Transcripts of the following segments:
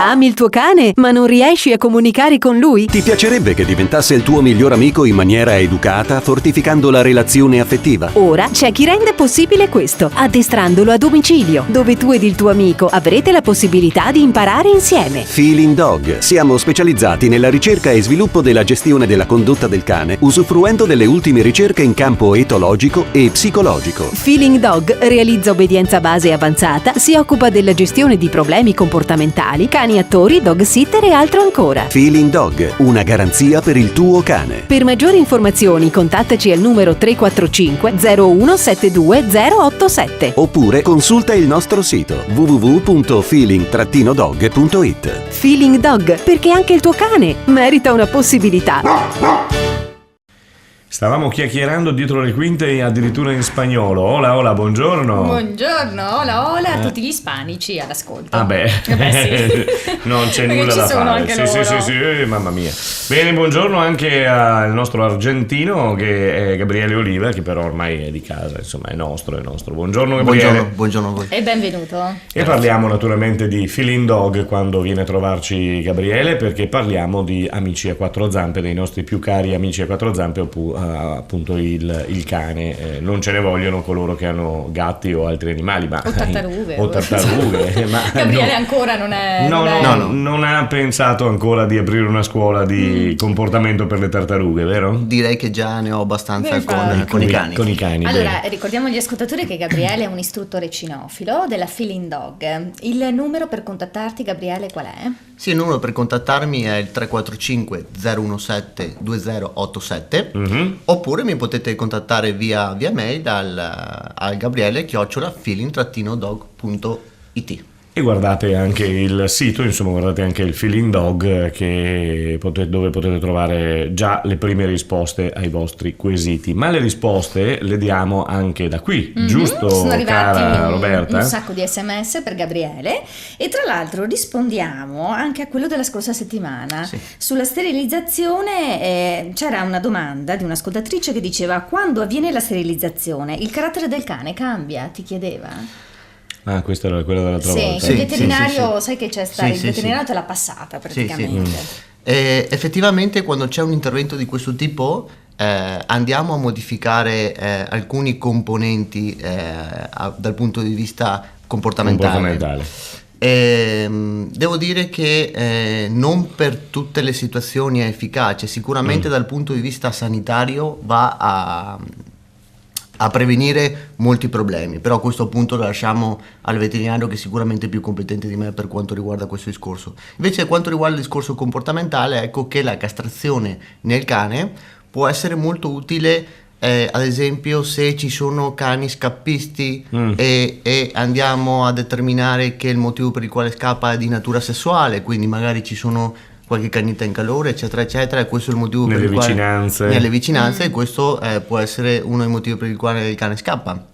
Ami il tuo cane, ma non riesci a comunicare con lui? Ti piacerebbe che diventasse il tuo miglior amico in maniera educata, fortificando la relazione affettiva? Ora c'è chi rende possibile questo, addestrandolo a domicilio, dove tu ed il tuo amico avrete la possibilità di imparare insieme. Feeling Dog. Siamo specializzati nella ricerca e sviluppo della gestione della condotta del cane, usufruendo delle ultime ricerche in campo etologico e psicologico. Feeling Dog realizza obbedienza base avanzata, si occupa della gestione di problemi comportamentali, cani attori, dog sitter e altro ancora. Feeling Dog, una garanzia per il tuo cane. Per maggiori informazioni contattaci al numero 345 0172 087 Oppure consulta il nostro sito www.feeling-dog.it. Feeling Dog, perché anche il tuo cane merita una possibilità. Stavamo chiacchierando dietro le quinte addirittura in spagnolo. Hola, hola, buongiorno. Buongiorno, hola, hola a tutti gli ispanici all'ascolto. Ah beh, sì. non c'è Perché nulla ci da sono fare. anche Sì, loro. sì, mamma mia. Bene, buongiorno anche al nostro argentino che è Gabriele Oliva, che però ormai è di casa, insomma è nostro. Buongiorno Gabriele. Buongiorno a voi. E benvenuto. E parliamo naturalmente di Feeling Dog quando viene a trovarci Gabriele, perché parliamo di amici a quattro zampe, dei nostri più cari amici a quattro zampe, appunto il cane. Non ce ne vogliono coloro che hanno gatti o altri animali, ma O tartarughe. ma Gabriele no. ancora non è... Non ha pensato ancora di aprire una scuola di comportamento per le tartarughe, vero? Direi che già ne ho abbastanza Infatti. con i cani. Con i cani. Allora, bene. ricordiamo agli ascoltatori che Gabriele è un istruttore cinofilo della Feeling Dog. Il numero per contattarti, Gabriele, qual è? Sì, il numero per contattarmi è il 345 017 2087 oppure mi potete contattare via mail al gabriele@feeling-dog.it. E guardate anche il sito, insomma guardate anche il Feeling Dog dove potete trovare già le prime risposte ai vostri quesiti. Ma le risposte le diamo anche da qui, giusto Sono arrivati cara Roberta? un sacco di SMS per Gabriele e tra l'altro rispondiamo anche a quello della scorsa settimana. Sì. Sulla sterilizzazione c'era una domanda di un'ascoltatrice che diceva: quando avviene la sterilizzazione il carattere del cane cambia? Ti chiedeva? Ah, questa era quella dell'altra Sì, volta. il veterinario, sì. sai che c'è stato, Sì, il sì, veterinario sì. te l'ha passata praticamente. Effettivamente quando c'è un intervento di questo tipo andiamo a modificare alcuni componenti dal punto di vista comportamentale. Devo dire che non per tutte le situazioni è efficace, sicuramente dal punto di vista sanitario va a prevenire molti problemi, però a questo punto lo lasciamo al veterinario che è sicuramente più competente di me per quanto riguarda questo discorso. Invece per quanto riguarda il discorso comportamentale, ecco che la castrazione nel cane può essere molto utile, ad esempio se ci sono cani scappisti e andiamo a determinare che il motivo per il quale scappa è di natura sessuale, quindi magari ci sono qualche canita in calore, eccetera, eccetera, e questo è il motivo per il quale nelle vicinanze, e questo può essere uno dei motivi per il quale il cane scappa.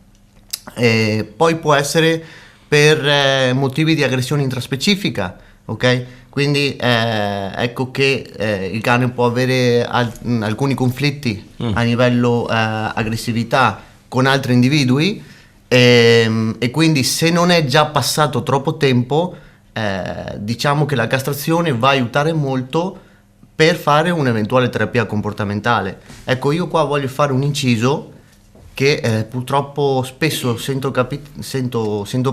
Poi può essere per motivi di aggressione intraspecifica, ok? Quindi ecco che il cane può avere alcuni conflitti a livello aggressività con altri individui e quindi se non è già passato troppo tempo, diciamo che la castrazione va a aiutare molto per fare un'eventuale terapia comportamentale. Ecco, io qua voglio fare un inciso che purtroppo spesso sento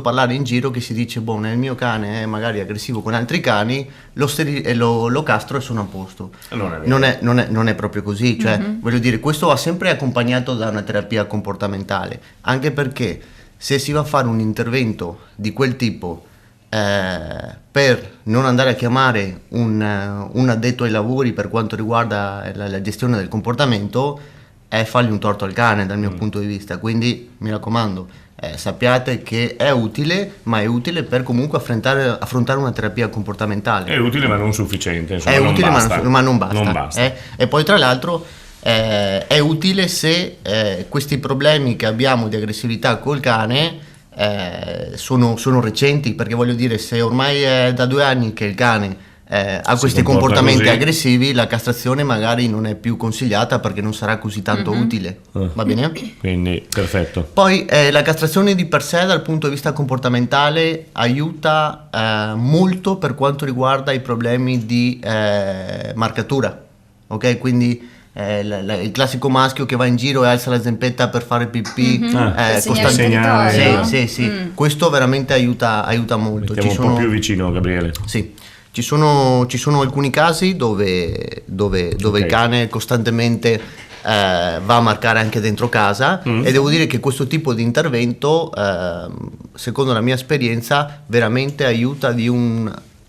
parlare in giro, che si dice: boh, nel mio cane è magari aggressivo con altri cani, lo castro e sono a posto. Non è proprio così, cioè voglio dire, questo va sempre accompagnato da una terapia comportamentale, anche perché se si va a fare un intervento di quel tipo per non andare a chiamare un addetto ai lavori per quanto riguarda la gestione del comportamento, è fargli un torto al cane dal mio punto di vista. Quindi mi raccomando, sappiate che è utile, ma è utile per comunque affrontare una terapia comportamentale. È utile ma non sufficiente, insomma, È non utile basta. ma non basta. Non basta. E poi tra l'altro è utile se questi problemi che abbiamo di aggressività col cane sono recenti, perché voglio dire, se ormai è da 2 anni che il cane ha questi comportamenti così. aggressivi, la castrazione magari non è più consigliata perché non sarà così tanto utile. Va bene? Quindi, perfetto. Poi la castrazione di per sé dal punto di vista comportamentale aiuta molto per quanto riguarda i problemi di marcatura, ok? Quindi il classico maschio che va in giro e alza la zempetta per fare pipì segnale. Sì. Questo veramente aiuta molto. Mettiamo un po' più vicino, Gabriele. Sì. Ci sono alcuni casi dove il cane costantemente va a marcare anche dentro casa e devo dire che questo tipo di intervento, secondo la mia esperienza, veramente aiuta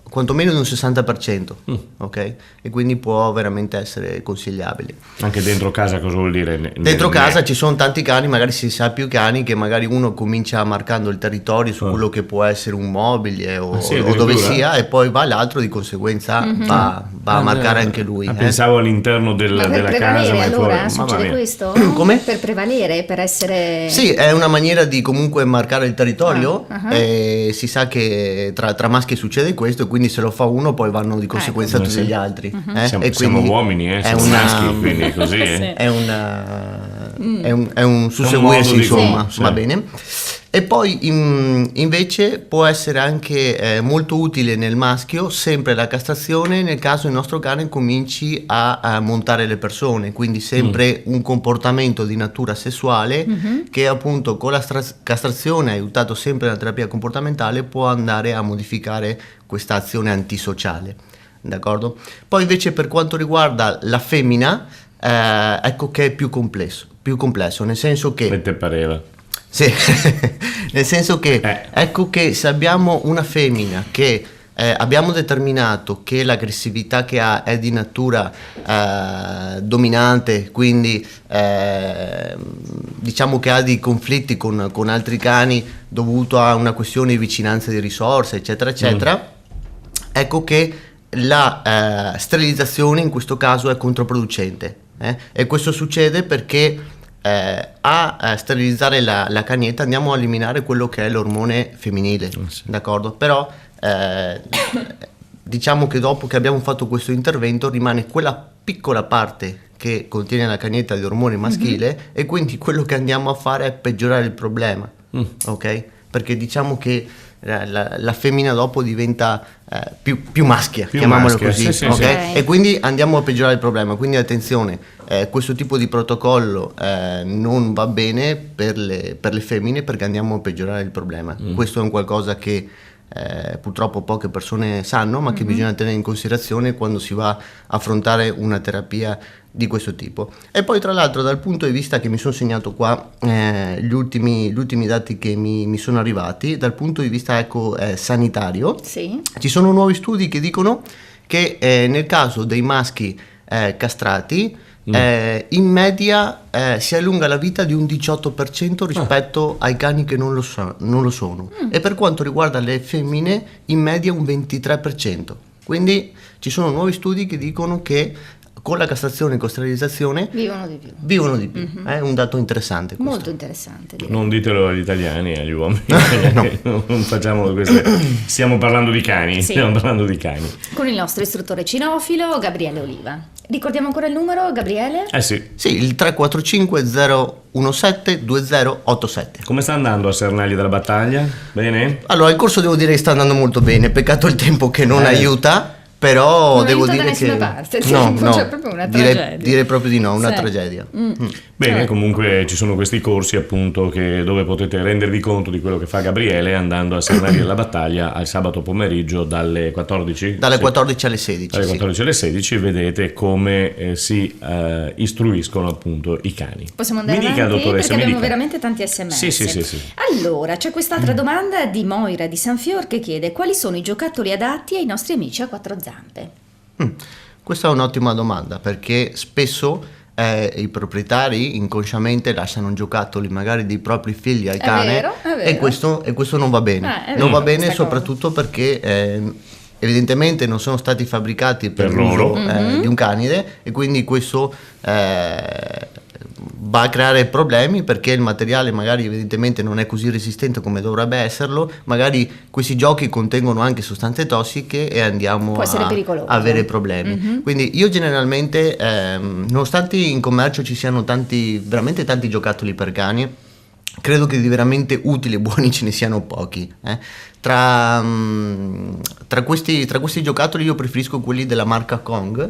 quantomeno di un 60%, ok? E quindi può veramente essere consigliabile. Anche dentro casa cosa vuol dire? Dentro casa ci sono tanti cani, magari si sa più cani, che magari uno comincia marcando il territorio su quello che può essere un mobile o dove sia, e poi va l'altro di conseguenza va a marcare anche lui. Pensavo all'interno della casa, ma è fuori. Allora succede questo? Come? Per prevalere, per essere... Sì, è una maniera di comunque marcare il territorio, e si sa che tra maschi succede questo, quindi se lo fa uno poi vanno di conseguenza tutti gli altri. Siamo uomini, siamo maschi, quindi così. È un susseguirsi, insomma, va bene. E poi invece può essere anche molto utile nel maschio sempre la castrazione nel caso il nostro cane cominci a montare le persone, quindi sempre un comportamento di natura sessuale che appunto con la castrazione, aiutato sempre dalla terapia comportamentale, può andare a modificare questa azione antisociale. D'accordo? Poi invece per quanto riguarda la femmina, ecco che è più complesso, nel senso che... Che te pareva? Sì, nel senso che ecco che se abbiamo una femmina che abbiamo determinato che l'aggressività che ha è di natura dominante, quindi diciamo che ha dei conflitti con altri cani dovuto a una questione di vicinanza di risorse, eccetera, eccetera, ecco che la sterilizzazione in questo caso è controproducente, e questo succede perché a sterilizzare la cagnetta andiamo a eliminare quello che è l'ormone femminile, d'accordo? Però diciamo che dopo che abbiamo fatto questo intervento rimane quella piccola parte che contiene la cagnetta di ormone maschile, e quindi quello che andiamo a fare è peggiorare il problema, ok? Perché diciamo che la femmina dopo diventa più maschia, chiamiamolo così, sì, okay? E quindi andiamo a peggiorare il problema. Quindi attenzione, questo tipo di protocollo non va bene per le femmine perché andiamo a peggiorare il problema. Questo è un qualcosa che purtroppo poche persone sanno, ma che bisogna tenere in considerazione quando si va a affrontare una terapia di questo tipo. E poi tra l'altro dal punto di vista che mi sono segnato qua gli ultimi dati che mi sono arrivati dal punto di vista sanitario, ci sono nuovi studi che dicono che nel caso dei maschi castrati in media si allunga la vita di un 18% rispetto ai cani che non lo sono, e per quanto riguarda le femmine in media un 23%. Quindi ci sono nuovi studi che dicono che con la castrazione e con sterilizzazione vivono di più. È un dato interessante questo. Molto interessante, direi. Non ditelo agli italiani e agli uomini. Non facciamo queste. Stiamo parlando di cani. Stiamo parlando di cani. Con il nostro istruttore cinofilo Gabriele Oliva. Ricordiamo ancora il numero, Gabriele? Sì, il 345 017 2087. Come sta andando a Sernagli della Battaglia? Bene? Allora, il corso devo dire che sta andando molto bene, peccato il tempo che non aiuta. Però non devo dire che parte, no, c'è proprio una tragedia. Direi proprio di no, una tragedia. Bene, comunque ci sono questi corsi appunto dove potete rendervi conto di quello che fa Gabriele andando a Sernagli della Battaglia al sabato pomeriggio dalle 14? Dalle 14 alle 16. Dalle 14 alle 16 vedete come si istruiscono appunto i cani. Possiamo andare avanti perché abbiamo veramente tanti sms. Sì. Allora, c'è quest'altra domanda di Moira di Sanfior che chiede: quali sono i giocattoli adatti ai nostri amici a quattro zampe? Questa è un'ottima domanda, perché spesso i proprietari inconsciamente lasciano giocattoli magari dei propri figli al cane, vero. E questo non va bene. Non va bene soprattutto perché evidentemente non sono stati fabbricati per l'uso di un canide, e quindi questo va a creare problemi perché il materiale magari evidentemente non è così resistente come dovrebbe esserlo, magari questi giochi contengono anche sostanze tossiche e andiamo a avere problemi. Quindi io generalmente, nonostante in commercio ci siano veramente tanti giocattoli per cani, credo che di veramente utili e buoni ce ne siano pochi. Tra questi giocattoli io preferisco quelli della marca Kong,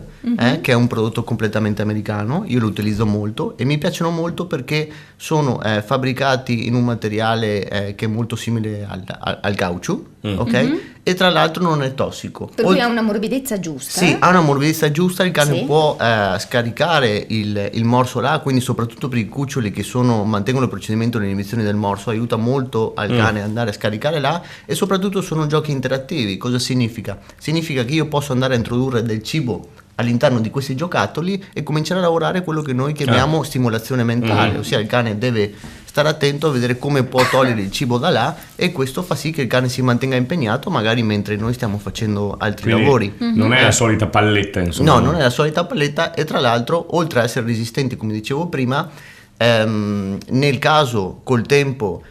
che è un prodotto completamente americano. Io lo utilizzo molto e mi piacciono molto perché sono fabbricati in un materiale che è molto simile al cauccio, ok? E tra l'altro non è tossico. Per cui ha una morbidezza giusta. Sì, ha una morbidezza giusta, il cane può scaricare il morso là, quindi soprattutto per i cuccioli che mantengono il procedimento di inibizione del morso, aiuta molto al cane andare a scaricare là, e soprattutto sono giochi interattivi. Cosa significa? Significa che io posso andare a introdurre del cibo all'interno di questi giocattoli e cominciare a lavorare quello che noi chiamiamo stimolazione mentale, ossia il cane deve stare attento a vedere come può togliere il cibo da là, e questo fa sì che il cane si mantenga impegnato magari mentre noi stiamo facendo altri lavori. Non è la solita palletta, insomma. No, non è la solita palletta, e tra l'altro, oltre a essere resistenti, come dicevo prima, nel caso col tempo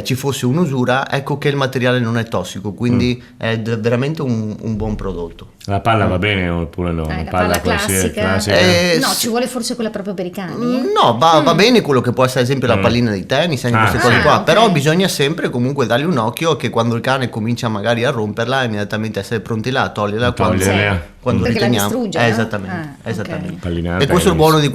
ci fosse un'usura, ecco che il materiale non è tossico, quindi è veramente un buon prodotto. La palla va bene oppure no? La palla classica. No, ci vuole forse quella proprio per i cani? No, va bene quello che può essere ad esempio la pallina di tennis, queste cose qua, però bisogna sempre comunque dargli un occhio che quando il cane comincia magari a romperla, immediatamente essere pronti là a toglierla quando perché riteniamo. la distrugge, esattamente. Okay. E questo è il buono di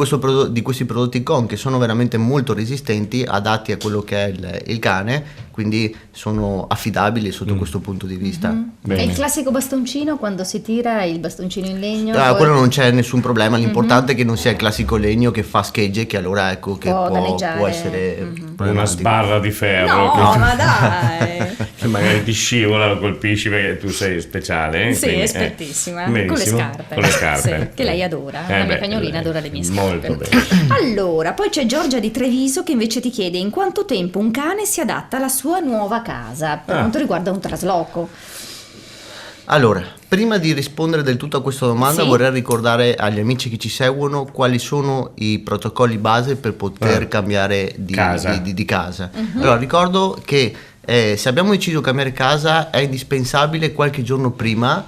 questi prodotti Kong, che sono veramente molto resistenti, adatti a quello che è il cane, quindi sono affidabili sotto questo punto di vista. E il classico bastoncino, quando si tira il bastoncino in legno? Quello non c'è nessun problema, l'importante è che non sia il classico legno che fa schegge, che allora ecco che può essere una sbarra di ferro. No, ma dai! Che magari ti scivola, lo colpisci perché tu sei speciale. Sì, quindi, espertissima. Con le scarpe. Che lei adora. La mia cagnolina adora le mie scarpe. Molto bene. Allora, poi c'è Giorgia di Treviso che invece ti chiede in quanto tempo un cane si adatta alla sua nuova casa per quanto riguarda un trasloco. Allora, prima di rispondere del tutto a questa domanda, vorrei ricordare agli amici che ci seguono quali sono i protocolli base per poter cambiare di casa. Allora, ricordo che se abbiamo deciso di cambiare casa è indispensabile qualche giorno prima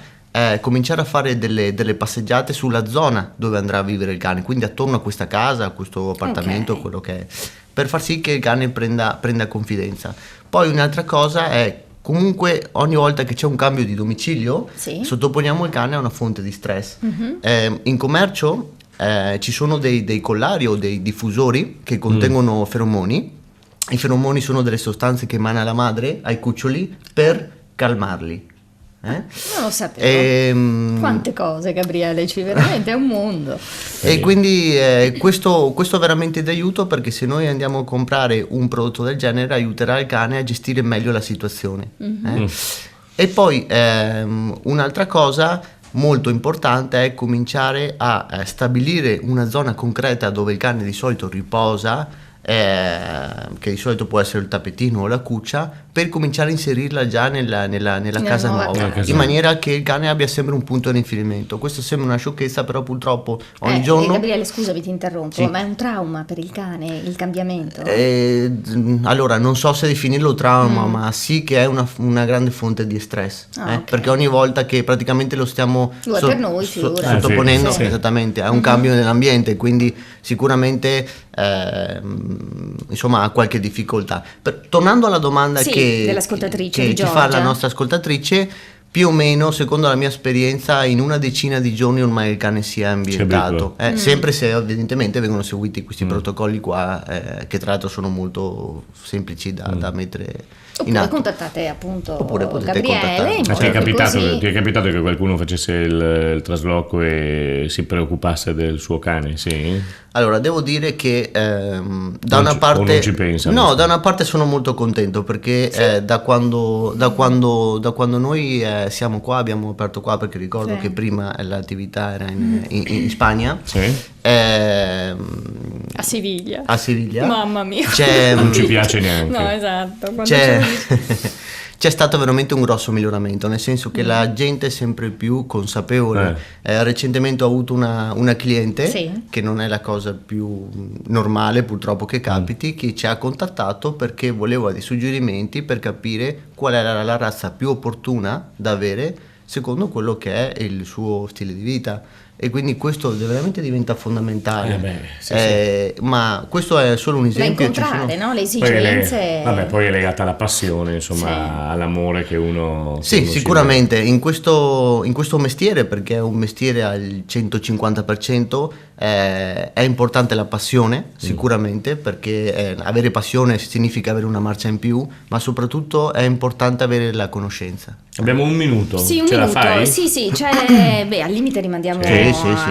cominciare a fare delle passeggiate sulla zona dove andrà a vivere il cane, quindi attorno a questa casa, a questo appartamento, quello che è, per far sì che il cane prenda confidenza. Poi un'altra cosa è, comunque ogni volta che c'è un cambio di domicilio sottoponiamo il cane a una fonte di stress. In commercio ci sono dei collari o dei diffusori che contengono feromoni. I feromoni sono delle sostanze che emana la madre ai cuccioli per calmarli. Non lo sapevo. Quante cose, Gabriele, veramente è un mondo. E quindi questo è veramente d'aiuto, perché se noi andiamo a comprare un prodotto del genere aiuterà il cane a gestire meglio la situazione. E poi un'altra cosa molto importante è cominciare a stabilire una zona concreta dove il cane di solito riposa, che di solito può essere il tappetino o la cuccia, per cominciare a inserirla già nella casa nuova, in maniera che il cane abbia sempre un punto di riferimento. Questo sembra una sciocchezza, però purtroppo ogni giorno... Gabriele, scusami, ti interrompo, ma è un trauma per il cane il cambiamento? Allora, non so se definirlo trauma, ma sì che è una grande fonte di stress, perché ogni volta che praticamente lo stiamo per noi, sottoponendo esattamente a un cambio nell'ambiente, quindi sicuramente insomma ha qualche difficoltà. Tornando alla domanda dell'ascoltatrice, che di ci fa la nostra ascoltatrice, più o meno, secondo la mia esperienza, in una decina di giorni ormai il cane si è ambientato, sempre se evidentemente vengono seguiti questi protocolli qua, che tra l'altro sono molto semplici da mettere in atto. Contattate appunto potete Gabriele. Ti è capitato che qualcuno facesse il trasloco e si preoccupasse del suo cane? Sì? Allora, devo dire che da una parte non ci pensa, da una parte sono molto contento, perché da quando noi siamo qua, abbiamo aperto qua, perché ricordo che prima l'attività era in Spagna, a Siviglia. Mamma mia, non ci piace neanche. No, esatto. c'è stato veramente un grosso miglioramento, nel senso che la gente è sempre più consapevole. Recentemente ho avuto una cliente, che non è la cosa più normale purtroppo che capiti, che ci ha contattato perché voleva dei suggerimenti per capire qual era la razza più opportuna da avere secondo quello che è il suo stile di vita. E quindi questo veramente diventa fondamentale. Ma questo è solo un esempio. Da incontrare, no? Le esigenze. Poi è legata alla passione, insomma, all'amore che uno. Sì, sicuramente in questo mestiere, perché è un mestiere al 150%, è importante la passione, sicuramente, perché avere passione significa avere una marcia in più, ma soprattutto è importante avere la conoscenza. Abbiamo un minuto. Sì, un Ce minuto. la fai? Sì, al limite rimandiamo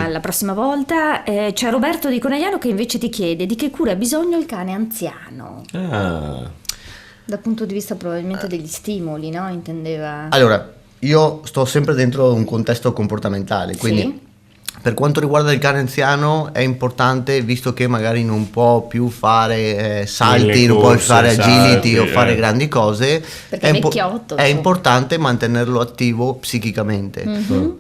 alla prossima volta. C'è Roberto di Conegliano che invece ti chiede di che cura ha bisogno il cane anziano. Dal punto di vista probabilmente degli stimoli, no? Intendeva. Allora, io sto sempre dentro un contesto comportamentale, quindi per quanto riguarda il cane anziano è importante, visto che magari non può più fare salti, non può più fare agility o fare grandi cose, perché è importante mantenerlo attivo psichicamente.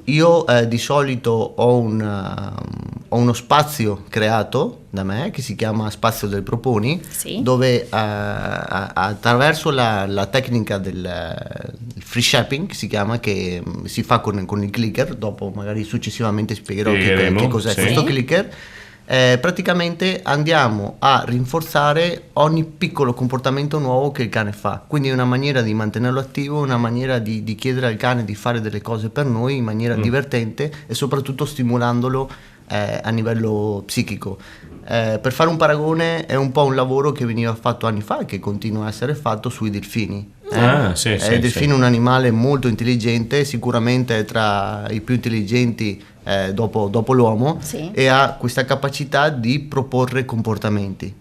Io di solito ho uno spazio creato da me che si chiama Spazio del Proponi, dove attraverso la tecnica del free shaping, si chiama, che si fa con il clicker, dopo magari successivamente spiegherò che cos'è questo clicker. Praticamente andiamo a rinforzare ogni piccolo comportamento nuovo che il cane fa, quindi è una maniera di mantenerlo attivo, una maniera di chiedere al cane di fare delle cose per noi in maniera divertente e soprattutto stimolandolo a livello psichico. Per fare un paragone, è un po' un lavoro che veniva fatto anni fa e che continua a essere fatto sui delfini. Il delfino è un animale molto intelligente, sicuramente è tra i più intelligenti dopo l'uomo, e ha questa capacità di proporre comportamenti.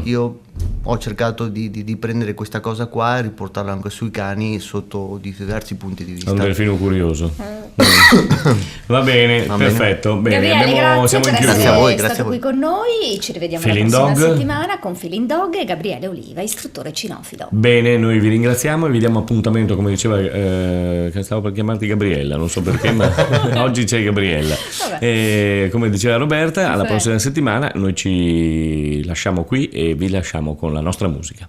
Io ho cercato di prendere questa cosa qua e riportarla anche sui cani sotto diversi punti di vista. È un delfino curioso. Va bene, perfetto. Bene, Gabriele, siamo in grazie chiusura. per essere stato qui con noi. Ci rivediamo la prossima settimana con Feeling Dog e Gabriele Oliva, istruttore cinofilo. Bene, noi vi ringraziamo e vi diamo appuntamento, come diceva, che stavo per chiamarti Gabriella, non so perché, ma oggi c'è Gabriella. E, come diceva Roberta, alla prossima settimana. Noi ci lasciamo qui e vi lasciamo con la nostra musica.